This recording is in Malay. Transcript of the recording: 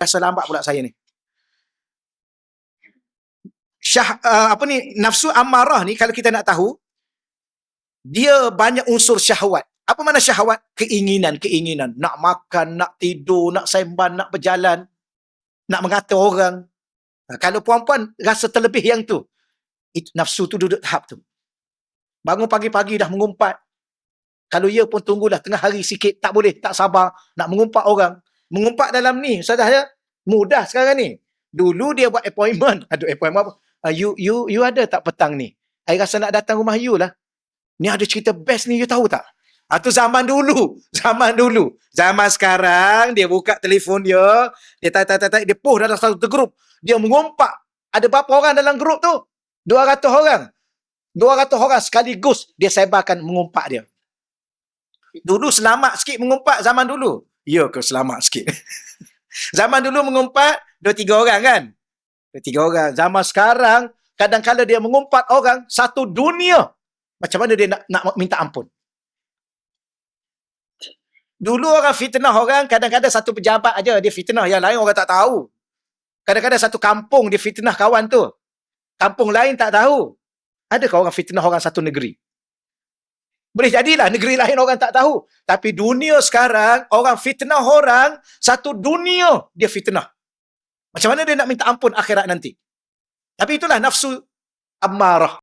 Rasa lambat pula saya ni. Nafsu amarah ni kalau kita nak tahu, dia banyak unsur syahwat. Apa makna syahwat? Keinginan. Nak makan, nak tidur, nak sembang, nak berjalan, nak mengata orang. Kalau puan-puan rasa terlebih yang tu, nafsu tu duduk tahap tu. Bangun pagi-pagi dah mengumpat. Kalau ia pun tunggulah tengah hari sikit, tak boleh, tak sabar, nak mengumpat orang. Mengumpat dalam ni, Ustazah ya, mudah sekarang ni. Dulu dia buat appointment. Appointment apa? You ada tak petang ni? I rasa nak datang rumah you lah. Ni ada cerita best ni, you tahu tak? Itu zaman dulu. Zaman sekarang, dia buka telefon dia dia post dalam satu grup. Dia mengumpat. Ada berapa orang dalam grup tu? 200 orang. 200 orang sekaligus dia sebarkan mengumpat dia. Dulu selamat sikit mengumpat zaman dulu. Ya ke selamat sikit? Zaman dulu mengumpat 2-3 orang kan? 2-3 orang. Zaman sekarang, kadang-kadang dia mengumpat orang satu dunia. Macam mana dia nak minta ampun? Dulu orang fitnah orang, kadang-kadang satu pejabat aja dia fitnah, yang lain orang tak tahu. Kadang-kadang satu kampung dia fitnah kawan tu. Kampung lain tak tahu. Adakah orang fitnah orang satu negeri? Boleh jadilah negeri lain orang tak tahu. Tapi dunia sekarang, orang fitnah orang, satu dunia dia fitnah. Macam mana dia nak minta ampun akhirat nanti? Tapi itulah nafsu amarah.